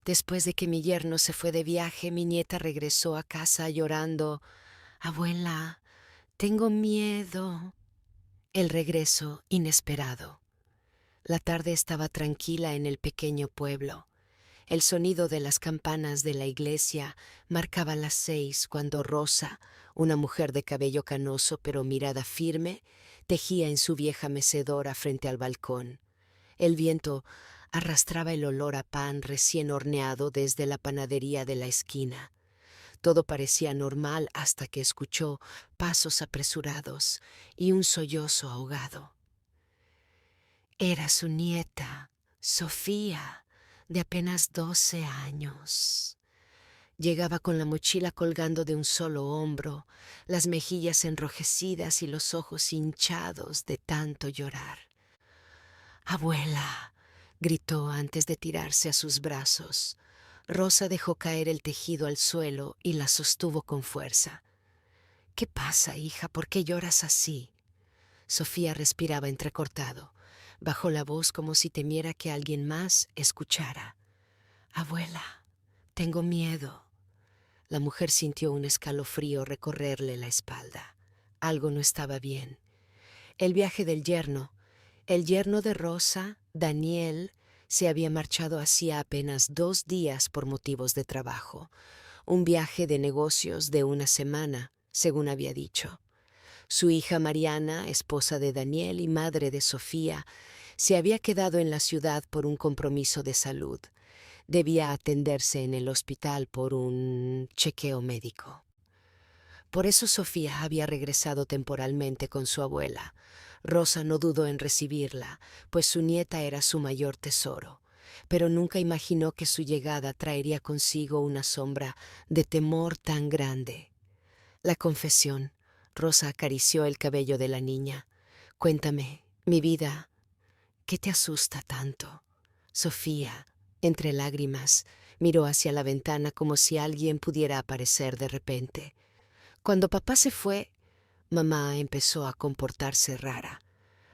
Después de que mi yerno se fue de viaje, mi nieta regresó a casa llorando. Abuela, tengo miedo. El regreso inesperado. La tarde estaba tranquila en el pequeño pueblo. El sonido de las campanas de la iglesia marcaba las 6 cuando Rosa, una mujer de cabello canoso pero mirada firme, tejía en su vieja mecedora frente al balcón. El viento arrastraba el olor a pan recién horneado desde la panadería de la esquina. Todo parecía normal hasta que escuchó pasos apresurados y un sollozo ahogado. Era su nieta, Sofía, de apenas 12 años. Llegaba con la mochila colgando de un solo hombro, las mejillas enrojecidas y los ojos hinchados de tanto llorar. «Abuela», gritó antes de tirarse a sus brazos. Rosa dejó caer el tejido al suelo y la sostuvo con fuerza. «¿Qué pasa, hija? ¿Por qué lloras así?» Sofía respiraba entrecortado. Bajó la voz como si temiera que alguien más escuchara. «Abuela, tengo miedo». La mujer sintió un escalofrío recorrerle la espalda. Algo no estaba bien. El viaje del yerno, el yerno de Rosa, Daniel, se había marchado hacía apenas 2 días por motivos de trabajo. Un viaje de negocios de una semana, según había dicho. Su hija Mariana, esposa de Daniel y madre de Sofía, se había quedado en la ciudad por un compromiso de salud. Debía atenderse en el hospital por un chequeo médico. Por eso Sofía había regresado temporalmente con su abuela. Rosa no dudó en recibirla, pues su nieta era su mayor tesoro, pero nunca imaginó que su llegada traería consigo una sombra de temor tan grande. La confesión. Rosa acarició el cabello de la niña. «Cuéntame, mi vida, ¿qué te asusta tanto?» Sofía, entre lágrimas, miró hacia la ventana como si alguien pudiera aparecer de repente. Cuando papá se fue, mamá empezó a comportarse rara.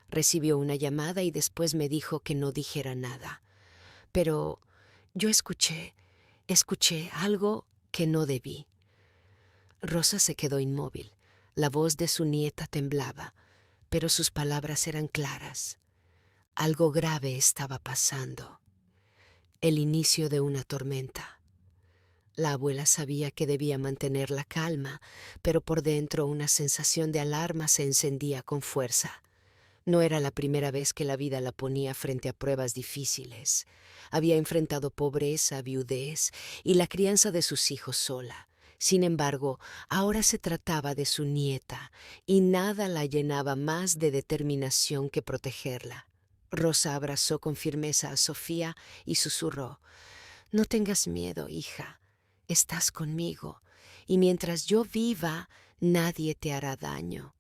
Recibió una llamada y después me dijo que no dijera nada. Pero yo escuché algo que no debí. Rosa se quedó inmóvil. La voz de su nieta temblaba, pero sus palabras eran claras. Algo grave estaba pasando. El inicio de una tormenta. La abuela sabía que debía mantener la calma, pero por dentro una sensación de alarma se encendía con fuerza. No era la primera vez que la vida la ponía frente a pruebas difíciles. Había enfrentado pobreza, viudez y la crianza de sus hijos sola. Sin embargo, ahora se trataba de su nieta y nada la llenaba más de determinación que protegerla. Rosa abrazó con firmeza a Sofía y susurró: «No tengas miedo, hija. Estás conmigo, y mientras yo viva, nadie te hará daño».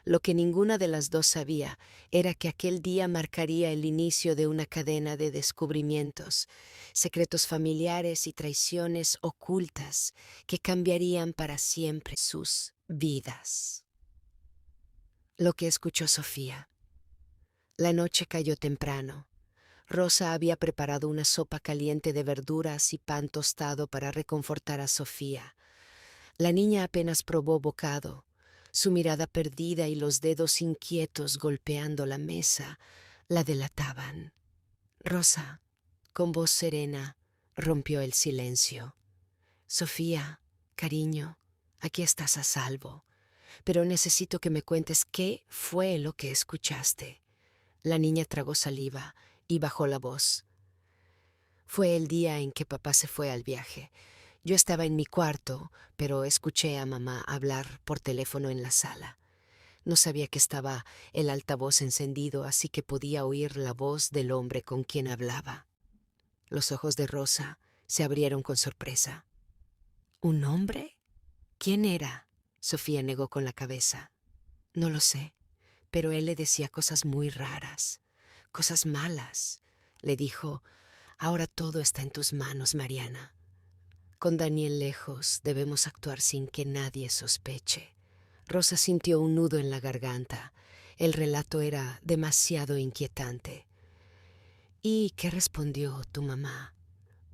Lo que ninguna de las dos sabía era que aquel día marcaría el inicio de una cadena de descubrimientos, secretos familiares y traiciones ocultas que cambiarían para siempre sus vidas. Lo que escuchó Sofía. La noche cayó temprano. Rosa había preparado una sopa caliente de verduras y pan tostado para reconfortar a Sofía. La niña apenas probó bocado. Su mirada perdida y los dedos inquietos golpeando la mesa la delataban. Rosa, con voz serena, rompió el silencio. «Sofía, cariño, aquí estás a salvo, pero necesito que me cuentes qué fue lo que escuchaste». La niña tragó saliva y bajó la voz. «Fue el día en que papá se fue al viaje. Yo estaba en mi cuarto, pero escuché a mamá hablar por teléfono en la sala. No sabía que estaba el altavoz encendido, así que podía oír la voz del hombre con quien hablaba». Los ojos de Rosa se abrieron con sorpresa. «¿Un hombre? ¿Quién era?». Sofía negó con la cabeza. «No lo sé, pero él le decía cosas muy raras, cosas malas. Le dijo: «Ahora todo está en tus manos, Mariana. Con Daniel lejos, debemos actuar sin que nadie sospeche». Rosa sintió un nudo en la garganta. El relato era demasiado inquietante. «¿Y qué respondió tu mamá?».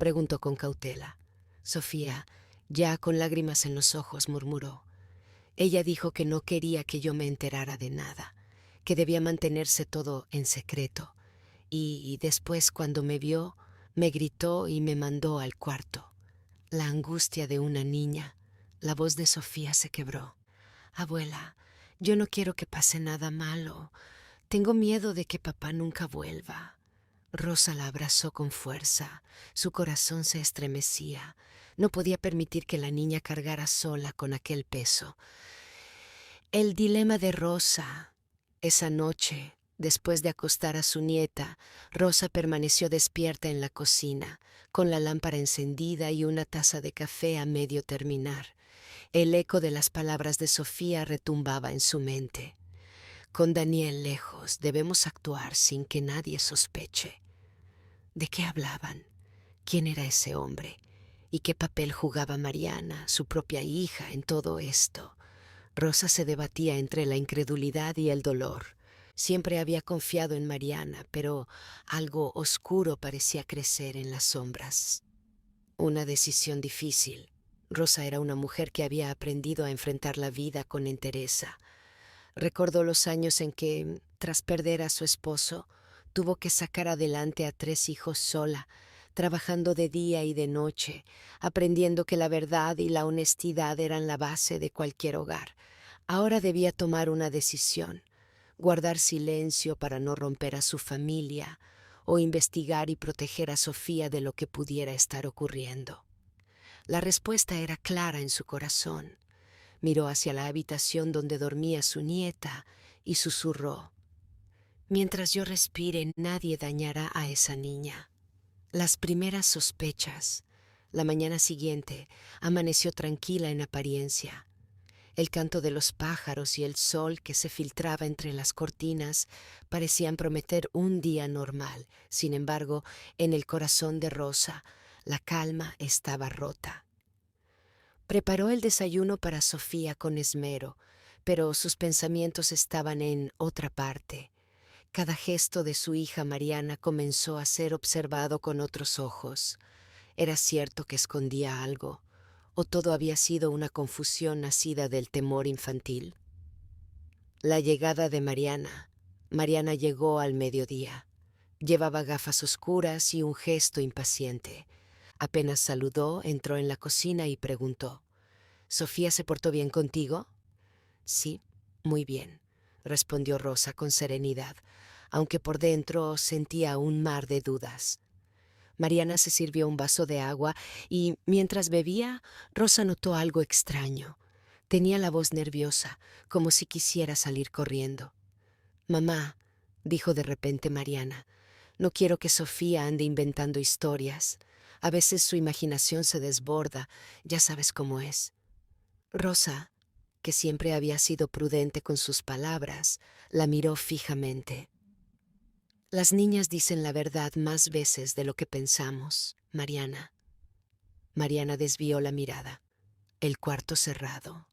Preguntó con cautela. Sofía, ya con lágrimas en los ojos, murmuró. Ella dijo que no quería que yo me enterara de nada, que debía mantenerse todo en secreto. Y después, cuando me vio, me gritó y me mandó al cuarto. La angustia de una niña. La voz de Sofía se quebró. Abuela, yo no quiero que pase nada malo. Tengo miedo de que papá nunca vuelva. Rosa la abrazó con fuerza. Su corazón se estremecía. No podía permitir que la niña cargara sola con aquel peso. El dilema de Rosa. Esa noche, después de acostar a su nieta, Rosa permaneció despierta en la cocina, con la lámpara encendida y una taza de café a medio terminar. El eco de las palabras de Sofía retumbaba en su mente. Con Daniel lejos, debemos actuar sin que nadie sospeche. ¿De qué hablaban? ¿Quién era ese hombre? ¿Y qué papel jugaba Mariana, su propia hija, en todo esto? Rosa se debatía entre la incredulidad y el dolor. Siempre había confiado en Mariana, pero algo oscuro parecía crecer en las sombras. Una decisión difícil. Rosa era una mujer que había aprendido a enfrentar la vida con entereza. Recordó los años en que, tras perder a su esposo, tuvo que sacar adelante a 3 hijos sola, trabajando de día y de noche, aprendiendo que la verdad y la honestidad eran la base de cualquier hogar. Ahora debía tomar una decisión: guardar silencio para no romper a su familia, o investigar y proteger a Sofía de lo que pudiera estar ocurriendo. La respuesta era clara en su corazón. Miró hacia la habitación donde dormía su nieta y susurró: «Mientras yo respire, nadie dañará a esa niña». Las primeras sospechas. La mañana siguiente amaneció tranquila en apariencia. El canto de los pájaros y el sol que se filtraba entre las cortinas parecían prometer un día normal. Sin embargo, en el corazón de Rosa, la calma estaba rota. Preparó el desayuno para Sofía con esmero, pero sus pensamientos estaban en otra parte. Cada gesto de su hija Mariana comenzó a ser observado con otros ojos. ¿Era cierto que escondía algo? ¿O todo había sido una confusión nacida del temor infantil? La llegada de Mariana. Mariana llegó al mediodía. Llevaba gafas oscuras y un gesto impaciente. Apenas saludó, entró en la cocina y preguntó: «¿Sofía se portó bien contigo?» «Sí, muy bien», respondió Rosa con serenidad, aunque por dentro sentía un mar de dudas. Mariana se sirvió un vaso de agua y, mientras bebía, Rosa notó algo extraño. Tenía la voz nerviosa, como si quisiera salir corriendo. «Mamá», dijo de repente Mariana, «no quiero que Sofía ande inventando historias. A veces su imaginación se desborda, ya sabes cómo es». Rosa, que siempre había sido prudente con sus palabras, la miró fijamente. «Las niñas dicen la verdad más veces de lo que pensamos, Mariana». Mariana desvió la mirada. El cuarto cerrado.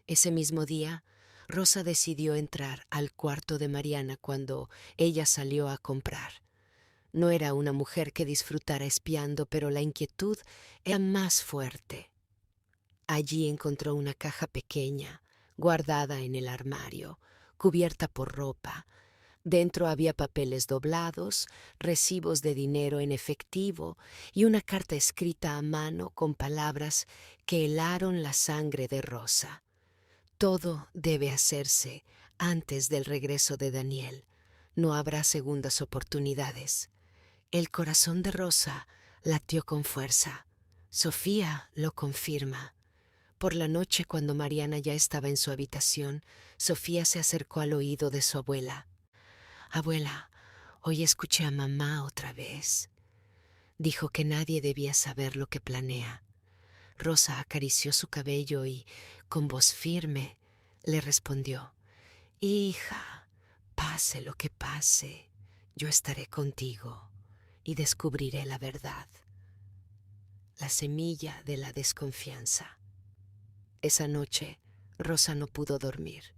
Ese mismo día, Rosa decidió entrar al cuarto de Mariana cuando ella salió a comprar. No era una mujer que disfrutara espiando, pero la inquietud era más fuerte. Allí encontró una caja pequeña, guardada en el armario, cubierta por ropa. Dentro había papeles doblados, recibos de dinero en efectivo y una carta escrita a mano con palabras que helaron la sangre de Rosa. Todo debe hacerse antes del regreso de Daniel. No habrá segundas oportunidades. El corazón de Rosa latió con fuerza. Sofía lo confirma. Por la noche, cuando Mariana ya estaba en su habitación, Sofía se acercó al oído de su abuela. «Abuela, hoy escuché a mamá otra vez. Dijo que nadie debía saber lo que planea». Rosa acarició su cabello y, con voz firme, le respondió: «Hija, pase lo que pase, yo estaré contigo y descubriré la verdad». La semilla de la desconfianza. Esa noche, Rosa no pudo dormir.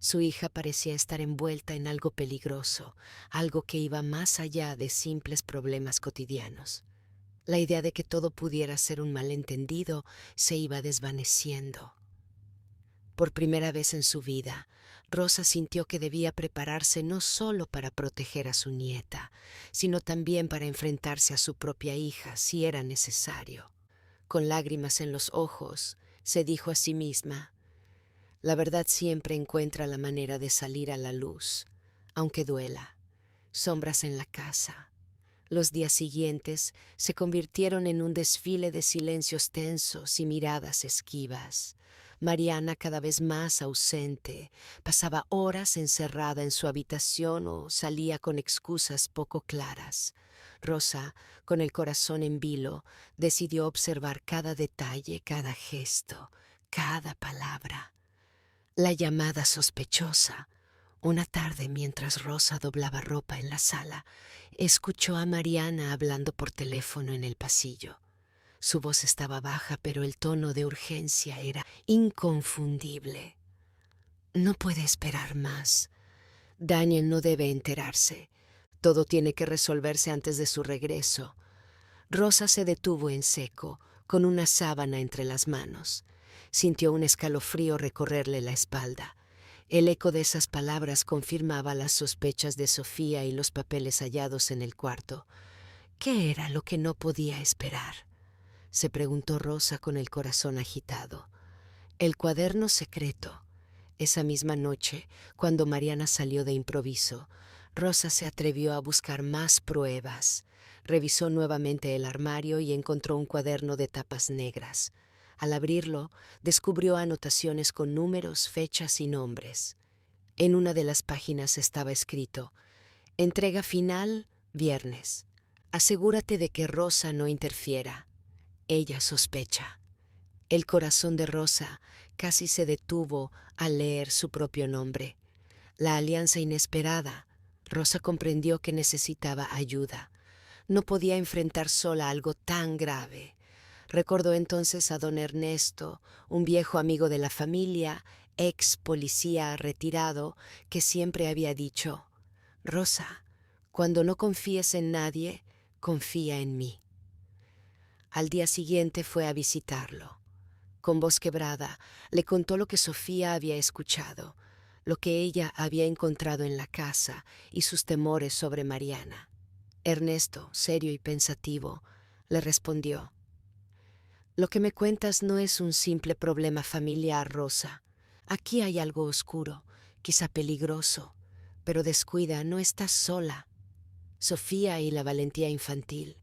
Su hija parecía estar envuelta en algo peligroso, algo que iba más allá de simples problemas cotidianos. La idea de que todo pudiera ser un malentendido se iba desvaneciendo. Por primera vez en su vida, Rosa sintió que debía prepararse no solo para proteger a su nieta, sino también para enfrentarse a su propia hija si era necesario. Con lágrimas en los ojos, se dijo a sí misma: la verdad siempre encuentra la manera de salir a la luz, aunque duela. Sombras en la casa. Los días siguientes se convirtieron en un desfile de silencios tensos y miradas esquivas. Mariana, cada vez más ausente, pasaba horas encerrada en su habitación o salía con excusas poco claras. Rosa, con el corazón en vilo, decidió observar cada detalle, cada gesto, cada palabra. La llamada sospechosa. Una tarde, mientras Rosa doblaba ropa en la sala, escuchó a Mariana hablando por teléfono en el pasillo. Su voz estaba baja, pero el tono de urgencia era inconfundible. No puede esperar más. Daniel no debe enterarse. Todo tiene que resolverse antes de su regreso. Rosa se detuvo en seco, con una sábana entre las manos. Sintió un escalofrío recorrerle la espalda. El eco de esas palabras confirmaba las sospechas de Sofía y los papeles hallados en el cuarto. ¿Qué era lo que no podía esperar?, se preguntó Rosa con el corazón agitado. El cuaderno secreto. Esa misma noche, cuando Mariana salió de improviso, Rosa se atrevió a buscar más pruebas. Revisó nuevamente el armario y encontró un cuaderno de tapas negras. Al abrirlo, descubrió anotaciones con números, fechas y nombres. En una de las páginas estaba escrito: entrega final, viernes. Asegúrate de que Rosa no interfiera. Ella sospecha. El corazón de Rosa casi se detuvo al leer su propio nombre. La alianza inesperada. Rosa comprendió que necesitaba ayuda. No podía enfrentar sola algo tan grave. Recordó entonces a don Ernesto, un viejo amigo de la familia, ex policía retirado, que siempre había dicho: Rosa, cuando no confíes en nadie, confía en mí. Al día siguiente fue a visitarlo. Con voz quebrada, le contó lo que Sofía había escuchado, lo que ella había encontrado en la casa y sus temores sobre Mariana. Ernesto, serio y pensativo, le respondió: lo que me cuentas no es un simple problema familiar, Rosa. Aquí hay algo oscuro, quizá peligroso, pero descuida, no estás sola. Sofía y la valentía infantil.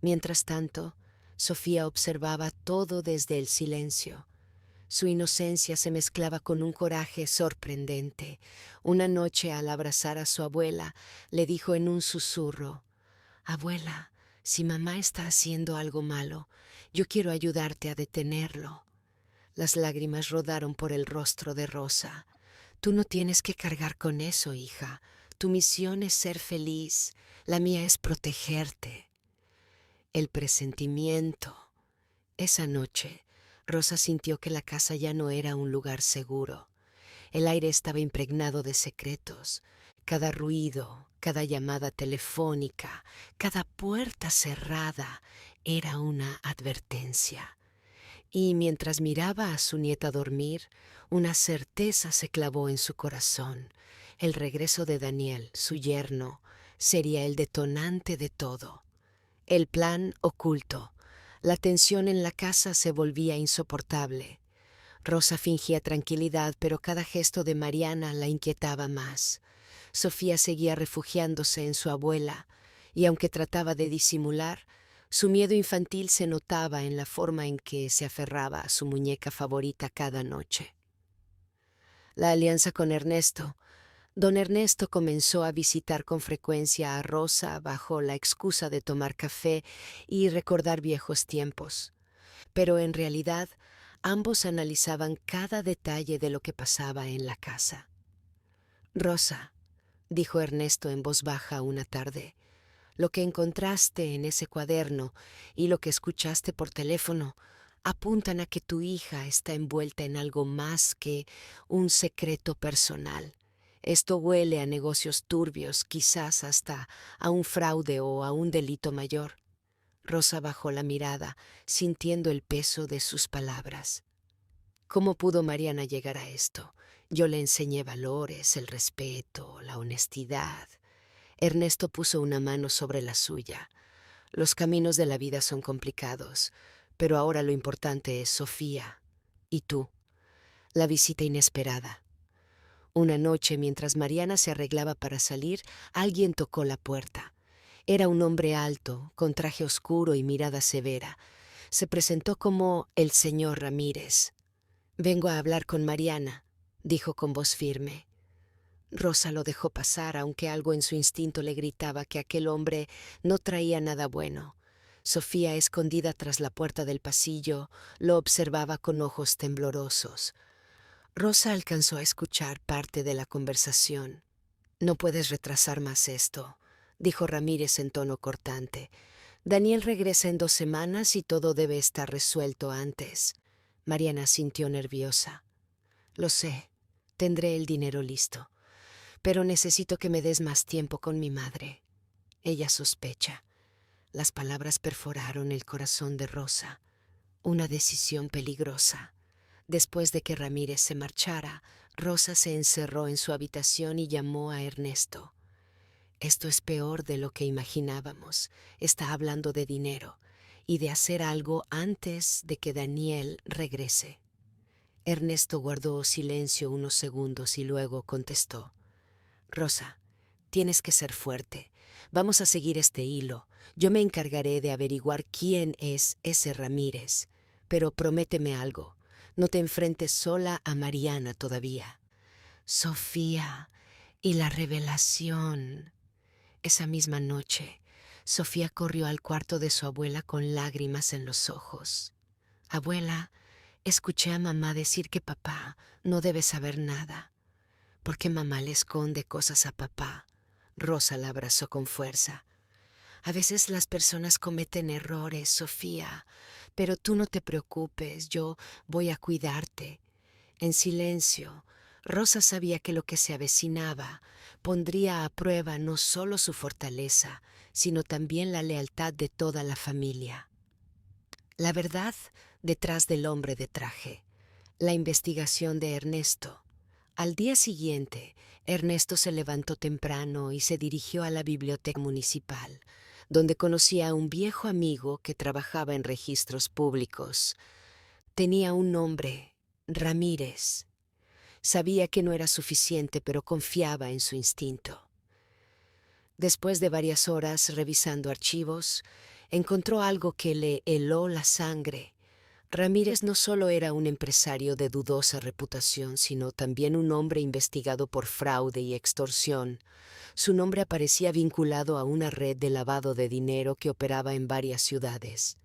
Mientras tanto, Sofía observaba todo desde el silencio. Su inocencia se mezclaba con un coraje sorprendente. Una noche, al abrazar a su abuela, le dijo en un susurro: Abuela, si mamá está haciendo algo malo, yo quiero ayudarte a detenerlo. Las lágrimas rodaron por el rostro de Rosa. Tú no tienes que cargar con eso, hija. Tu misión es ser feliz. La mía es protegerte. El presentimiento. Esa noche, Rosa sintió que la casa ya no era un lugar seguro. El aire estaba impregnado de secretos. Cada ruido, cada llamada telefónica, cada puerta cerrada era una advertencia. Y mientras miraba a su nieta dormir, una certeza se clavó en su corazón. El regreso de Daniel, su yerno, sería el detonante de todo. El plan oculto. La tensión en la casa se volvía insoportable. Rosa fingía tranquilidad, pero cada gesto de Mariana la inquietaba más. Sofía seguía refugiándose en su abuela, y aunque trataba de disimular, su miedo infantil se notaba en la forma en que se aferraba a su muñeca favorita cada noche. La alianza con Ernesto. Don Ernesto comenzó a visitar con frecuencia a Rosa bajo la excusa de tomar café y recordar viejos tiempos. Pero en realidad, ambos analizaban cada detalle de lo que pasaba en la casa. Rosa, dijo Ernesto en voz baja una tarde, lo que encontraste en ese cuaderno y lo que escuchaste por teléfono apuntan a que tu hija está envuelta en algo más que un secreto personal. Esto huele a negocios turbios, quizás hasta a un fraude o a un delito mayor. Rosa bajó la mirada, sintiendo el peso de sus palabras. ¿Cómo pudo Mariana llegar a esto? Yo le enseñé valores, el respeto, la honestidad. Ernesto puso una mano sobre la suya. Los caminos de la vida son complicados, pero ahora lo importante es Sofía. ¿Y tú? La visita inesperada. Una noche, mientras Mariana se arreglaba para salir, alguien tocó la puerta. Era un hombre alto, con traje oscuro y mirada severa. Se presentó como el señor Ramírez. «Vengo a hablar con Mariana», dijo con voz firme. Rosa lo dejó pasar, aunque algo en su instinto le gritaba que aquel hombre no traía nada bueno. Sofía, escondida tras la puerta del pasillo, lo observaba con ojos temblorosos. Rosa alcanzó a escuchar parte de la conversación. «No puedes retrasar más esto», dijo Ramírez en tono cortante. «Daniel regresa en 2 semanas y todo debe estar resuelto antes». Mariana sintió nerviosa. «Lo sé, tendré el dinero listo, pero necesito que me des más tiempo con mi madre. Ella sospecha». Las palabras perforaron el corazón de Rosa. Una decisión peligrosa. Después de que Ramírez se marchara, Rosa se encerró en su habitación y llamó a Ernesto. «Esto es peor de lo que imaginábamos. Está hablando de dinero y de hacer algo antes de que Daniel regrese». Ernesto guardó silencio unos segundos y luego contestó. «Rosa, tienes que ser fuerte. Vamos a seguir este hilo. Yo me encargaré de averiguar quién es ese Ramírez. Pero prométeme algo. No te enfrentes sola a Mariana todavía». Sofía y la revelación. Esa misma noche, Sofía corrió al cuarto de su abuela con lágrimas en los ojos. «Abuela, escuché a mamá decir que papá no debe saber nada». «¿Por qué mamá le esconde cosas a papá?». Rosa la abrazó con fuerza. «A veces las personas cometen errores, Sofía, pero tú no te preocupes, yo voy a cuidarte». En silencio, Rosa sabía que lo que se avecinaba pondría a prueba no solo su fortaleza, sino también la lealtad de toda la familia. La verdad detrás del hombre de traje. La investigación de Ernesto. Al día siguiente, Ernesto se levantó temprano y se dirigió a la biblioteca municipal, donde conocía a un viejo amigo que trabajaba en registros públicos. Tenía un nombre, Ramírez. Sabía que no era suficiente, pero confiaba en su instinto. Después de varias horas revisando archivos, encontró algo que le heló la sangre. Ramírez no solo era un empresario de dudosa reputación, sino también un hombre investigado por fraude y extorsión. Su nombre aparecía vinculado a una red de lavado de dinero que operaba en varias ciudades.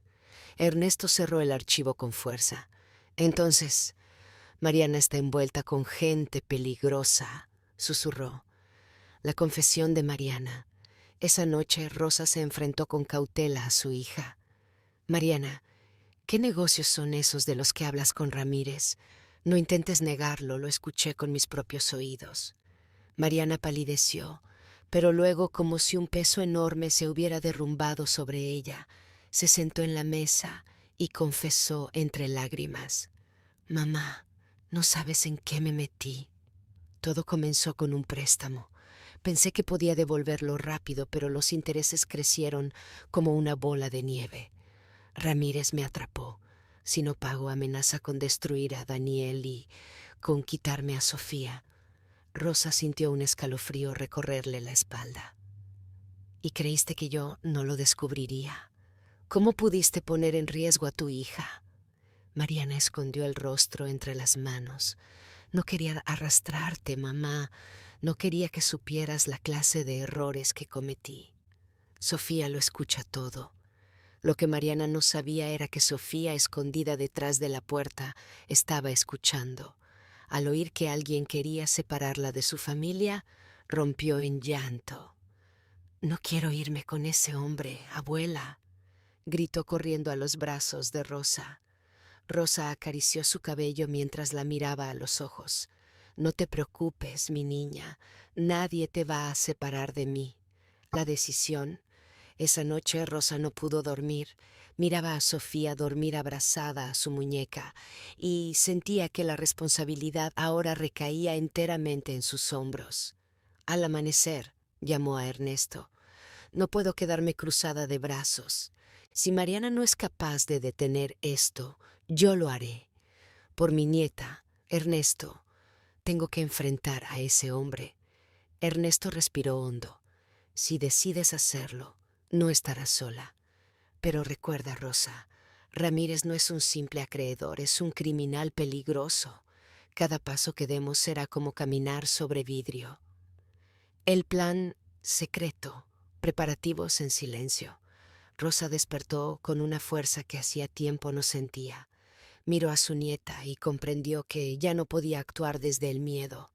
Ernesto cerró el archivo con fuerza. «Entonces, Mariana está envuelta con gente peligrosa», susurró. La confesión de Mariana. Esa noche Rosa se enfrentó con cautela a su hija. «Mariana, ¿qué negocios son esos de los que hablas con Ramírez? No intentes negarlo, lo escuché con mis propios oídos». Mariana palideció, pero luego, como si un peso enorme se hubiera derrumbado sobre ella, se sentó en la mesa y confesó entre lágrimas. «Mamá, no sabes en qué me metí. Todo comenzó con un préstamo. Pensé que podía devolverlo rápido, pero los intereses crecieron como una bola de nieve. Ramírez me atrapó. Si no pago, amenaza con destruir a Daniel y con quitarme a Sofía». Rosa sintió un escalofrío recorrerle la espalda. «¿Y creíste que yo no lo descubriría? ¿Cómo pudiste poner en riesgo a tu hija?». Mariana escondió el rostro entre las manos. «No quería arrastrarte, mamá. No quería que supieras la clase de errores que cometí». Sofía lo escucha todo. Lo que Mariana no sabía era que Sofía, escondida detrás de la puerta, estaba escuchando. Al oír que alguien quería separarla de su familia, rompió en llanto. «No quiero irme con ese hombre, abuela», gritó corriendo a los brazos de Rosa. Rosa acarició su cabello mientras la miraba a los ojos. «No te preocupes, mi niña, nadie te va a separar de mí. La decisión Esa noche Rosa no pudo dormir. Miraba a Sofía dormir abrazada a su muñeca y sentía que la responsabilidad ahora recaía enteramente en sus hombros. Al amanecer, llamó a Ernesto. No puedo quedarme cruzada de brazos. Si Mariana no es capaz de detener esto, yo lo haré. Por mi nieta, Ernesto, tengo que enfrentar a ese hombre. Ernesto respiró hondo. Si decides hacerlo, no estarás sola. Pero recuerda, Rosa, Ramírez no es un simple acreedor, es un criminal peligroso. Cada paso que demos será como caminar sobre vidrio. El plan secreto, preparativos en silencio. Rosa despertó con una fuerza que hacía tiempo no sentía. Miró a su nieta y comprendió que ya no podía actuar desde el miedo.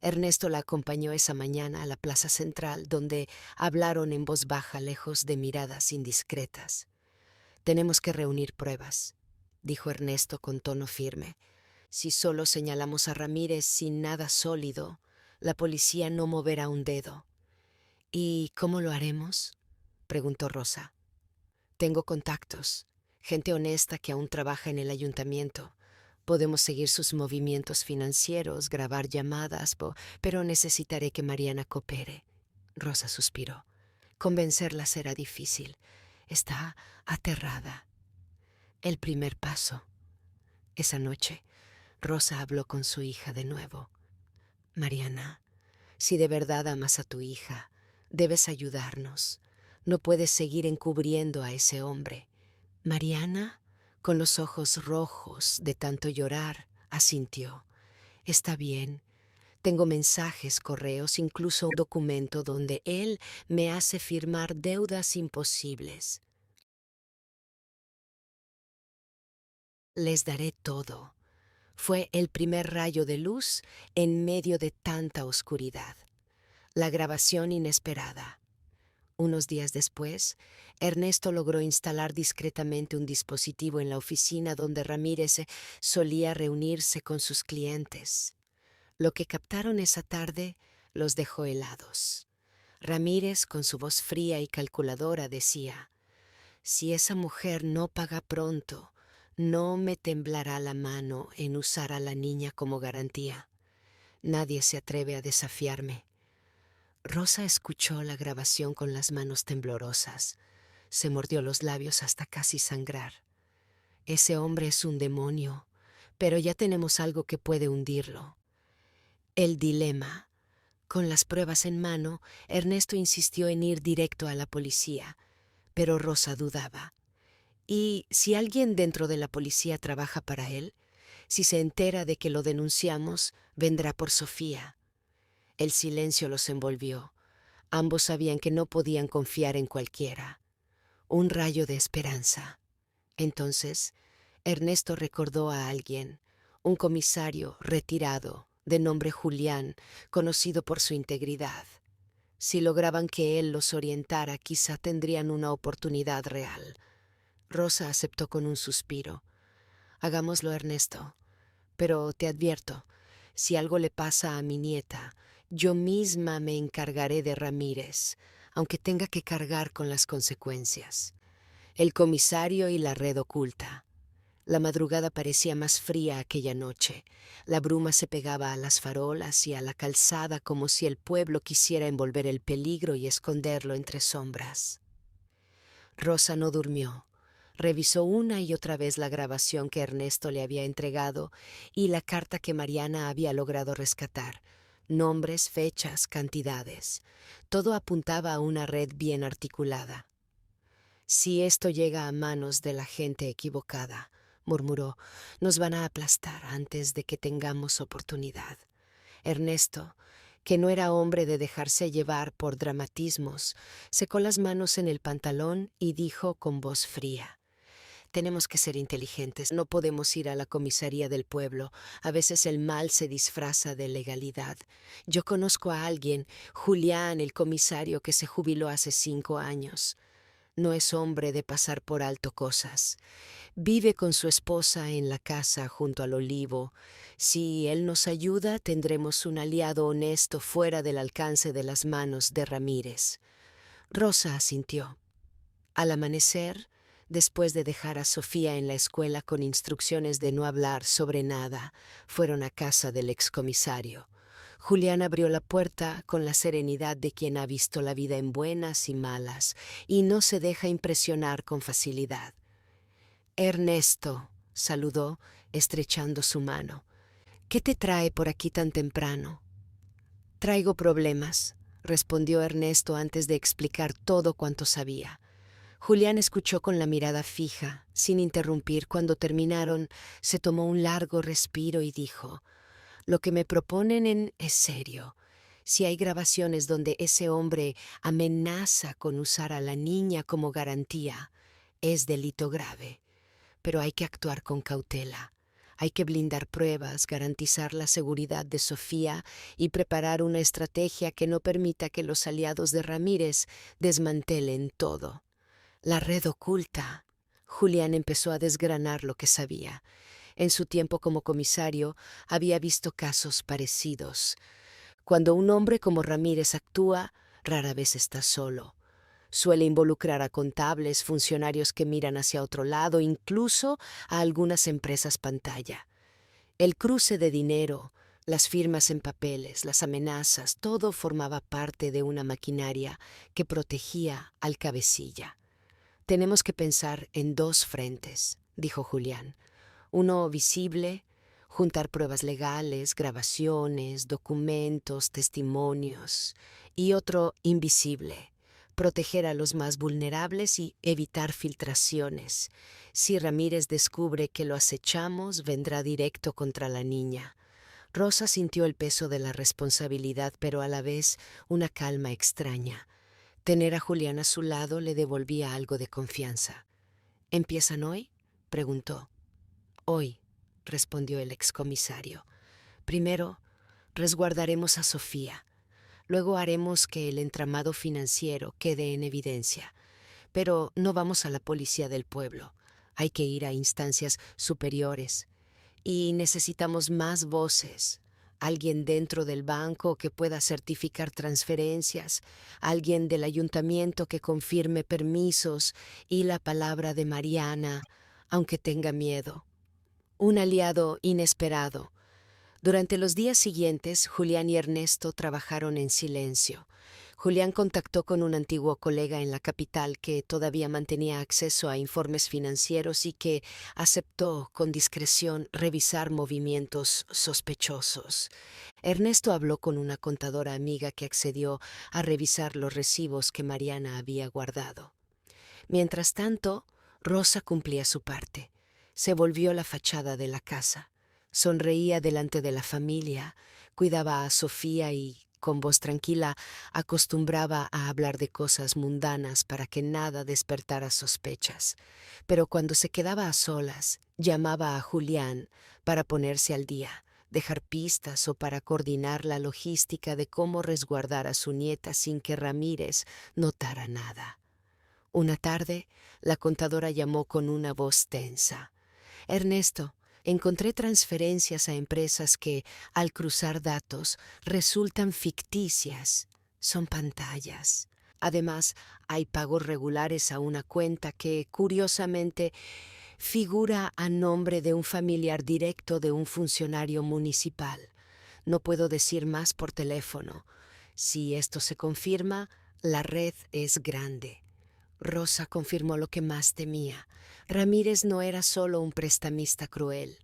Ernesto la acompañó esa mañana a la plaza central, donde hablaron en voz baja, lejos de miradas indiscretas. «Tenemos que reunir pruebas», dijo Ernesto con tono firme. «Si solo señalamos a Ramírez sin nada sólido, la policía no moverá un dedo». «¿Y cómo lo haremos?», preguntó Rosa. «Tengo contactos, gente honesta que aún trabaja en el ayuntamiento. Podemos seguir sus movimientos financieros, grabar llamadas, pero necesitaré que Mariana coopere». Rosa suspiró. Convencerla será difícil. Está aterrada. El primer paso. Esa noche, Rosa habló con su hija de nuevo. «Mariana, si de verdad amas a tu hija, debes ayudarnos. No puedes seguir encubriendo a ese hombre». Mariana, con los ojos rojos de tanto llorar, asintió. «Está bien. Tengo mensajes, correos, incluso un documento donde él me hace firmar deudas imposibles. Les daré todo». Fue el primer rayo de luz en medio de tanta oscuridad. La grabación inesperada. Unos días después, Ernesto logró instalar discretamente un dispositivo en la oficina donde Ramírez solía reunirse con sus clientes. Lo que captaron esa tarde los dejó helados. Ramírez, con su voz fría y calculadora, decía: «Si esa mujer no paga pronto, no me temblará la mano en usar a la niña como garantía. Nadie se atreve a desafiarme». Rosa escuchó la grabación con las manos temblorosas. Se mordió los labios hasta casi sangrar. «Ese hombre es un demonio, pero ya tenemos algo que puede hundirlo». El dilema. Con las pruebas en mano, Ernesto insistió en ir directo a la policía, pero Rosa dudaba. ¿Y si alguien dentro de la policía trabaja para él? Si se entera de que lo denunciamos, vendrá por Sofía. El silencio los envolvió. Ambos sabían que no podían confiar en cualquiera. Un rayo de esperanza. Entonces, Ernesto recordó a alguien, un comisario retirado, de nombre Julián, conocido por su integridad. Si lograban que él los orientara, quizá tendrían una oportunidad real. Rosa aceptó con un suspiro. «Hagámoslo, Ernesto. Pero te advierto, si algo le pasa a mi nieta, yo misma me encargaré de Ramírez, aunque tenga que cargar con las consecuencias». El comisario y la red oculta. La madrugada parecía más fría aquella noche. La bruma se pegaba a las farolas y a la calzada como si el pueblo quisiera envolver el peligro y esconderlo entre sombras. Rosa no durmió. Revisó una y otra vez la grabación que Ernesto le había entregado y la carta que Mariana había logrado rescatar. Nombres, fechas, cantidades. Todo apuntaba a una red bien articulada. «Si esto llega a manos de la gente equivocada», murmuró, «nos van a aplastar antes de que tengamos oportunidad». Ernesto, que no era hombre de dejarse llevar por dramatismos, secó las manos en el pantalón y dijo con voz fría: «Tenemos que ser inteligentes, no podemos ir a la comisaría del pueblo. A veces el mal se disfraza de legalidad. Yo conozco a alguien, Julián, el comisario que se jubiló hace 5 años. No es hombre de pasar por alto cosas. Vive con su esposa en la casa junto al olivo. Si él nos ayuda, tendremos un aliado honesto fuera del alcance de las manos de Ramírez». Rosa asintió. Al amanecer, después de dejar a Sofía en la escuela con instrucciones de no hablar sobre nada, fueron a casa del excomisario. Julián abrió la puerta con la serenidad de quien ha visto la vida en buenas y malas y no se deja impresionar con facilidad. Ernesto, saludó, estrechando su mano. ¿Qué te trae por aquí tan temprano? Traigo problemas, respondió Ernesto antes de explicar todo cuanto sabía. Julián escuchó con la mirada fija, sin interrumpir. Cuando terminaron, se tomó un largo respiro y dijo: Lo que me proponen es serio. Si hay grabaciones donde ese hombre amenaza con usar a la niña como garantía, es delito grave. Pero hay que actuar con cautela. Hay que blindar pruebas, garantizar la seguridad de Sofía y preparar una estrategia que no permita que los aliados de Ramírez desmantelen todo. La red oculta. Julián empezó a desgranar lo que sabía. En su tiempo como comisario había visto casos parecidos. Cuando un hombre como Ramírez actúa, rara vez está solo. Suele involucrar a contables, funcionarios que miran hacia otro lado, incluso a algunas empresas pantalla. El cruce de dinero, las firmas en papeles, las amenazas, todo formaba parte de una maquinaria que protegía al cabecilla. Tenemos que pensar en dos frentes, dijo Julián. Uno visible, juntar pruebas legales, grabaciones, documentos, testimonios, y otro invisible, proteger a los más vulnerables y evitar filtraciones. Si Ramírez descubre que lo acechamos, vendrá directo contra la niña. Rosa sintió el peso de la responsabilidad, pero a la vez una calma extraña. Tener a Julián a su lado le devolvía algo de confianza. ¿Empiezan hoy?, preguntó. Hoy, respondió el excomisario. Primero, resguardaremos a Sofía. Luego haremos que el entramado financiero quede en evidencia. Pero no vamos a la policía del pueblo. Hay que ir a instancias superiores. Y necesitamos más voces. Alguien dentro del banco que pueda certificar transferencias, alguien del ayuntamiento que confirme permisos y la palabra de Mariana, aunque tenga miedo. Un aliado inesperado. Durante los días siguientes, Julián y Ernesto trabajaron en silencio. Julián contactó con un antiguo colega en la capital que todavía mantenía acceso a informes financieros y que aceptó con discreción revisar movimientos sospechosos. Ernesto habló con una contadora amiga que accedió a revisar los recibos que Mariana había guardado. Mientras tanto, Rosa cumplía su parte. Se volvió la fachada de la casa. Sonreía delante de la familia, cuidaba a Sofía y, con voz tranquila, acostumbraba a hablar de cosas mundanas para que nada despertara sospechas. Pero cuando se quedaba a solas, llamaba a Julián para ponerse al día, dejar pistas o para coordinar la logística de cómo resguardar a su nieta sin que Ramírez notara nada. Una tarde, la contadora llamó con una voz tensa. Ernesto, encontré transferencias a empresas que, al cruzar datos, resultan ficticias. Son pantallas. Además, hay pagos regulares a una cuenta que, curiosamente, figura a nombre de un familiar directo de un funcionario municipal. No puedo decir más por teléfono. Si esto se confirma, la red es grande. Rosa confirmó lo que más temía. Ramírez no era solo un prestamista cruel.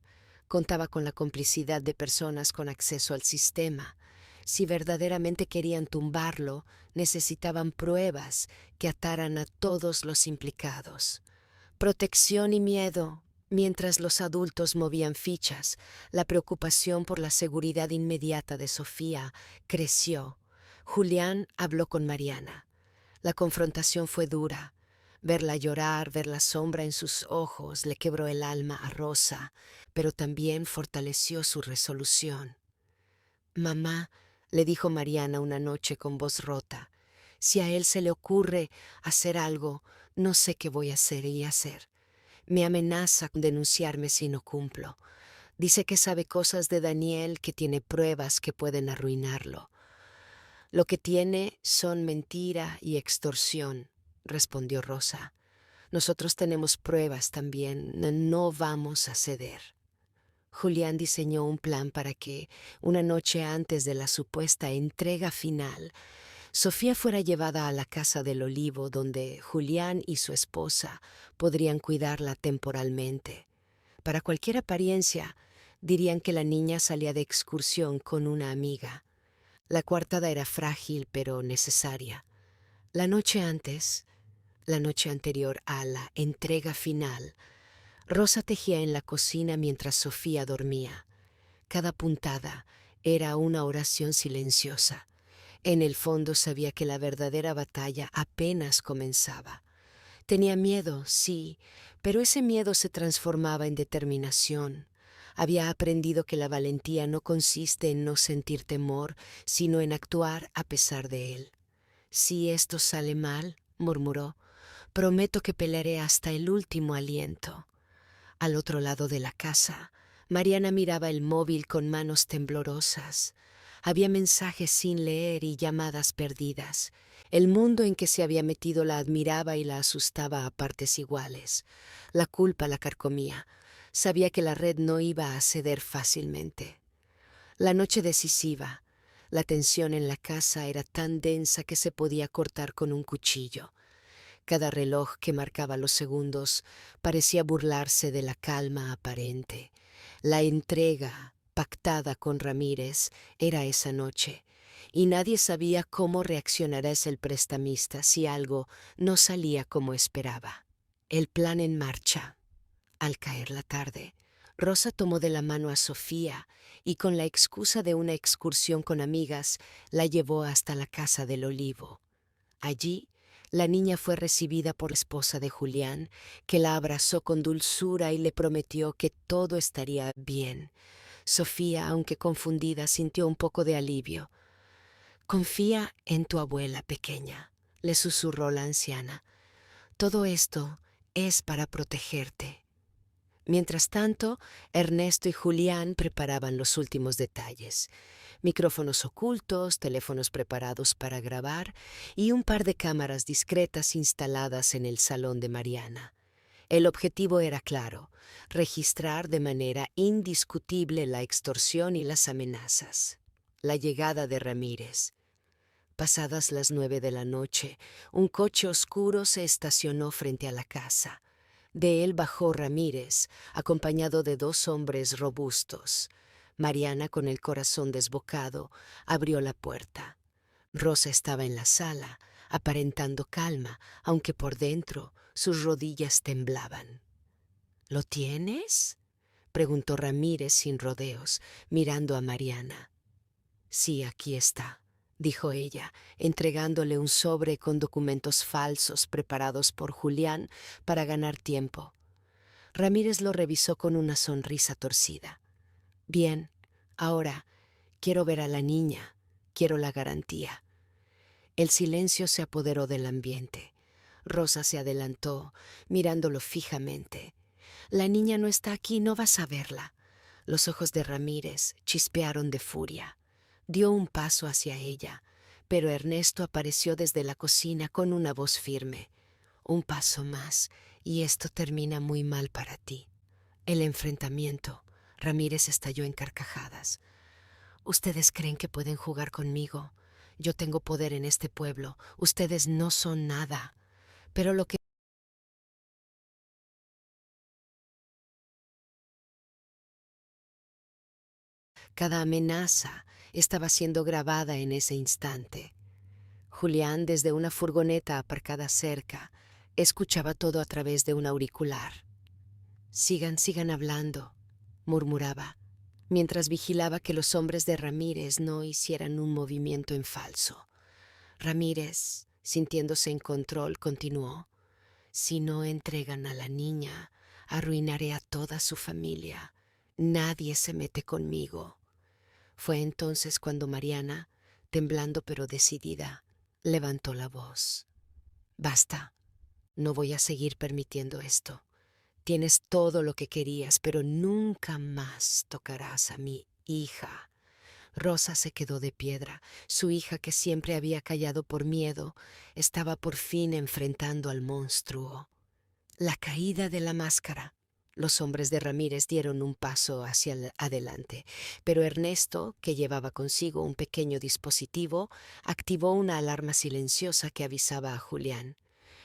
Contaba con la complicidad de personas con acceso al sistema. Si verdaderamente querían tumbarlo, necesitaban pruebas que ataran a todos los implicados. Protección y miedo. Mientras los adultos movían fichas, la preocupación por la seguridad inmediata de Sofía creció. Julián habló con Mariana. La confrontación fue dura. Verla llorar, ver la sombra en sus ojos, le quebró el alma a Rosa, pero también fortaleció su resolución. «Mamá», le dijo Mariana una noche con voz rota, «si a él se le ocurre hacer algo, no sé qué voy a hacer y hacer. Me amenaza con denunciarme si no cumplo. Dice que sabe cosas de Daniel, que tiene pruebas que pueden arruinarlo». «Lo que tiene son mentira y extorsión», respondió Rosa. Nosotros tenemos pruebas también, no vamos a ceder. Julián diseñó un plan para que, una noche antes de la supuesta entrega final, Sofía fuera llevada a la casa del Olivo, donde Julián y su esposa podrían cuidarla temporalmente. Para cualquier apariencia, dirían que la niña salía de excursión con una amiga. La coartada era frágil pero necesaria. La noche antes, la noche anterior a la entrega final, Rosa tejía en la cocina mientras Sofía dormía. Cada puntada era una oración silenciosa. En el fondo sabía que la verdadera batalla apenas comenzaba. Tenía miedo, sí, pero ese miedo se transformaba en determinación. Había aprendido que la valentía no consiste en no sentir temor, sino en actuar a pesar de él. Si esto sale mal, murmuró, prometo que pelearé hasta el último aliento. Al otro lado de la casa, Mariana miraba el móvil con manos temblorosas. Había mensajes sin leer y llamadas perdidas. El mundo en que se había metido la admiraba y la asustaba a partes iguales. La culpa la carcomía. Sabía que la red no iba a ceder fácilmente. La noche decisiva. La tensión en la casa era tan densa que se podía cortar con un cuchillo. Cada reloj que marcaba los segundos parecía burlarse de la calma aparente. La entrega, pactada con Ramírez, era esa noche, y nadie sabía cómo reaccionaría el prestamista si algo no salía como esperaba. El plan en marcha. Al caer la tarde, Rosa tomó de la mano a Sofía y con la excusa de una excursión con amigas la llevó hasta la casa del Olivo. Allí, la niña fue recibida por la esposa de Julián, que la abrazó con dulzura y le prometió que todo estaría bien. Sofía, aunque confundida, sintió un poco de alivio. «Confía en tu abuela pequeña», le susurró la anciana. «Todo esto es para protegerte». Mientras tanto, Ernesto y Julián preparaban los últimos detalles. Micrófonos ocultos, teléfonos preparados para grabar y un par de cámaras discretas instaladas en el salón de Mariana. El objetivo era claro: registrar de manera indiscutible la extorsión y las amenazas. La llegada de Ramírez. Pasadas las 9 de la noche, un coche oscuro se estacionó frente a la casa. De él bajó Ramírez, acompañado de dos hombres robustos. Mariana, con el corazón desbocado, abrió la puerta. Rosa estaba en la sala, aparentando calma, aunque por dentro sus rodillas temblaban. «¿Lo tienes?», preguntó Ramírez sin rodeos, mirando a Mariana. «Sí, aquí está», dijo ella, entregándole un sobre con documentos falsos preparados por Julián para ganar tiempo. Ramírez lo revisó con una sonrisa torcida. «Bien, ahora quiero ver a la niña, quiero la garantía». El silencio se apoderó del ambiente. Rosa se adelantó, mirándolo fijamente. «La niña no está aquí, no vas a verla». Los ojos de Ramírez chispearon de furia. Dio un paso hacia ella, pero Ernesto apareció desde la cocina con una voz firme. «Un paso más, y esto termina muy mal para ti». El enfrentamiento. Ramírez estalló en carcajadas. «Ustedes creen que pueden jugar conmigo. Yo tengo poder en este pueblo. Ustedes no son nada. Pero lo que cada amenaza estaba siendo grabada en ese instante». Julián, desde una furgoneta aparcada cerca, escuchaba todo a través de un auricular. Sigan hablando», murmuraba, mientras vigilaba que los hombres de Ramírez no hicieran un movimiento en falso. Ramírez, sintiéndose en control, continuó: «Si no entregan a la niña, arruinaré a toda su familia. Nadie se mete conmigo». Fue entonces cuando Mariana, temblando pero decidida, levantó la voz. «Basta, no voy a seguir permitiendo esto. Tienes todo lo que querías, pero nunca más tocarás a mi hija». Rosa se quedó de piedra. Su hija, que siempre había callado por miedo, estaba por fin enfrentando al monstruo. La caída de la máscara. Los hombres de Ramírez dieron un paso hacia adelante, pero Ernesto, que llevaba consigo un pequeño dispositivo, activó una alarma silenciosa que avisaba a Julián.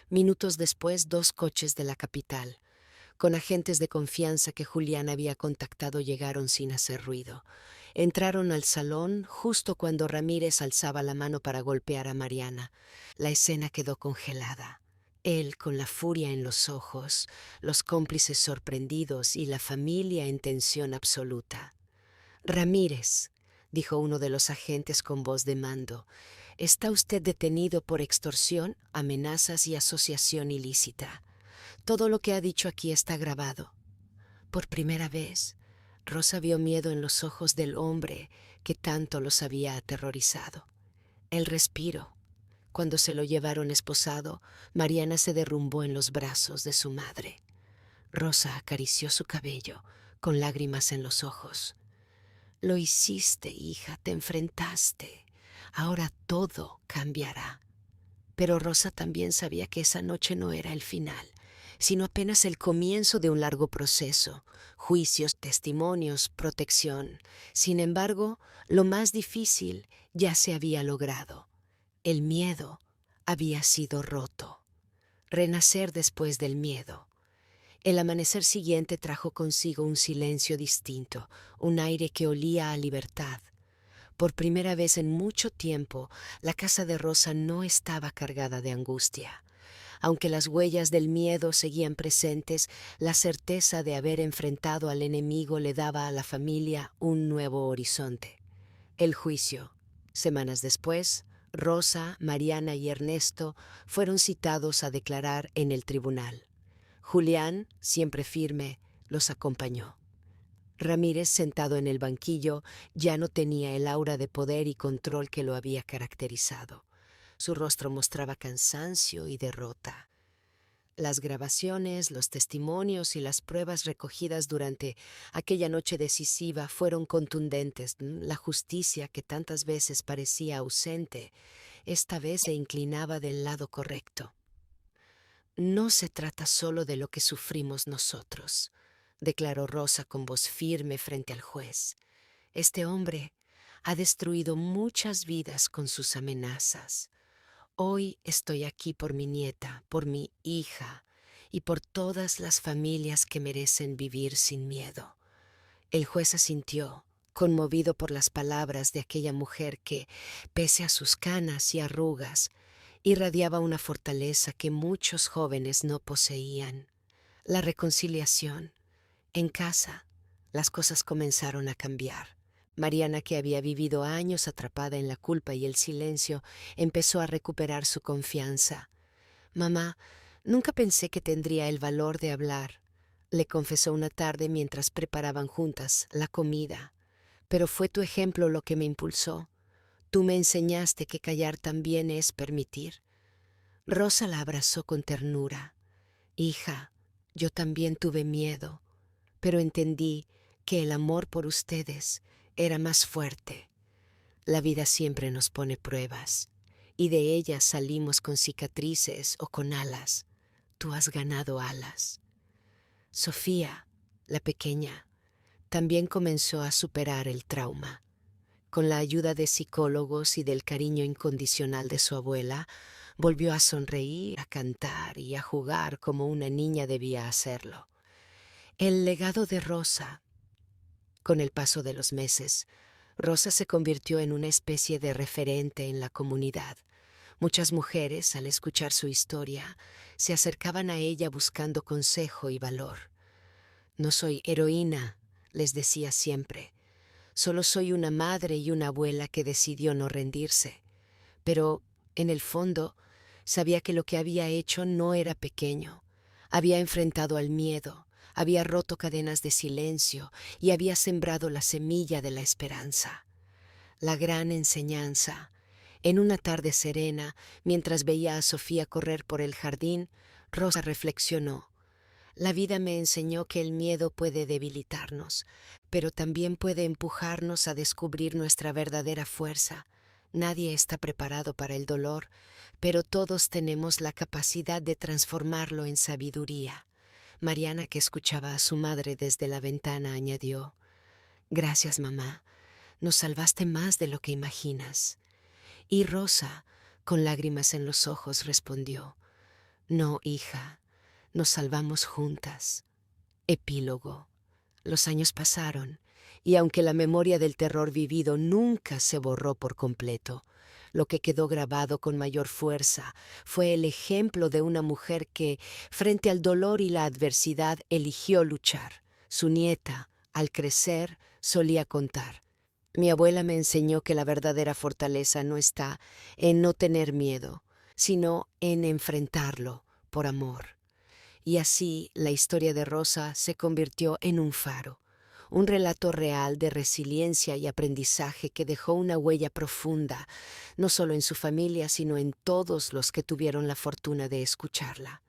Minutos después, dos coches de la capital, con agentes de confianza que Julián había contactado, llegaron sin hacer ruido. Entraron al salón justo cuando Ramírez alzaba la mano para golpear a Mariana. La escena quedó congelada. Él con la furia en los ojos, los cómplices sorprendidos y la familia en tensión absoluta. Ramírez, dijo uno de los agentes con voz de mando, está usted detenido por extorsión, amenazas y asociación ilícita. Todo lo que ha dicho aquí está grabado. Por primera vez, Rosa vio miedo en los ojos del hombre que tanto los había aterrorizado. El respiro. Cuando se lo llevaron esposado, Mariana se derrumbó en los brazos de su madre. Rosa acarició su cabello, con lágrimas en los ojos. Lo hiciste, hija, te enfrentaste. Ahora todo cambiará. Pero Rosa también sabía que esa noche no era el final, sino apenas el comienzo de un largo proceso, juicios, testimonios, protección. Sin embargo, lo más difícil ya se había logrado. El miedo había sido roto. Renacer después del miedo. El amanecer siguiente trajo consigo un silencio distinto, un aire que olía a libertad. Por primera vez en mucho tiempo, la casa de Rosa no estaba cargada de angustia. Aunque las huellas del miedo seguían presentes, la certeza de haber enfrentado al enemigo le daba a la familia un nuevo horizonte. El juicio. Semanas después, Rosa, Mariana y Ernesto fueron citados a declarar en el tribunal. Julián, siempre firme, los acompañó. Ramírez, sentado en el banquillo, ya no tenía el aura de poder y control que lo había caracterizado. Su rostro mostraba cansancio y derrota. Las grabaciones, los testimonios y las pruebas recogidas durante aquella noche decisiva fueron contundentes. La justicia, que tantas veces parecía ausente, esta vez se inclinaba del lado correcto. No se trata solo de lo que sufrimos nosotros, declaró Rosa con voz firme frente al juez. Este hombre ha destruido muchas vidas con sus amenazas. Hoy estoy aquí por mi nieta, por mi hija y por todas las familias que merecen vivir sin miedo. El juez asintió, conmovido por las palabras de aquella mujer que, pese a sus canas y arrugas, irradiaba una fortaleza que muchos jóvenes no poseían. La reconciliación. En casa, las cosas comenzaron a cambiar. Mariana, que había vivido años atrapada en la culpa y el silencio, empezó a recuperar su confianza. «Mamá, nunca pensé que tendría el valor de hablar», le confesó una tarde mientras preparaban juntas la comida. «Pero fue tu ejemplo lo que me impulsó. Tú me enseñaste que callar también es permitir». Rosa la abrazó con ternura. «Hija, yo también tuve miedo, pero entendí que el amor por ustedes era más fuerte. La vida siempre nos pone pruebas, y de ellas salimos con cicatrices o con alas. Tú has ganado alas». Sofía, la pequeña, también comenzó a superar el trauma. Con la ayuda de psicólogos y del cariño incondicional de su abuela, volvió a sonreír, a cantar y a jugar como una niña debía hacerlo. El legado de Rosa. Con el paso de los meses, Rosa se convirtió en una especie de referente en la comunidad. Muchas mujeres, al escuchar su historia, se acercaban a ella buscando consejo y valor. «No soy heroína», les decía siempre. «Solo soy una madre y una abuela que decidió no rendirse». Pero, en el fondo, sabía que lo que había hecho no era pequeño. Había enfrentado al miedo, había roto cadenas de silencio y había sembrado la semilla de la esperanza. La gran enseñanza. En una tarde serena, mientras veía a Sofía correr por el jardín, Rosa reflexionó. La vida me enseñó que el miedo puede debilitarnos, pero también puede empujarnos a descubrir nuestra verdadera fuerza. Nadie está preparado para el dolor, pero todos tenemos la capacidad de transformarlo en sabiduría. Mariana, que escuchaba a su madre desde la ventana, añadió: Gracias, mamá. Nos salvaste más de lo que imaginas. Y Rosa, con lágrimas en los ojos, respondió: No, hija, nos salvamos juntas. Epílogo. Los años pasaron, y aunque la memoria del terror vivido nunca se borró por completo, lo que quedó grabado con mayor fuerza fue el ejemplo de una mujer que, frente al dolor y la adversidad, eligió luchar. Su nieta, al crecer, solía contar: Mi abuela me enseñó que la verdadera fortaleza no está en no tener miedo, sino en enfrentarlo por amor. Y así la historia de Rosa se convirtió en un faro, un relato real de resiliencia y aprendizaje que dejó una huella profunda, no solo en su familia, sino en todos los que tuvieron la fortuna de escucharla.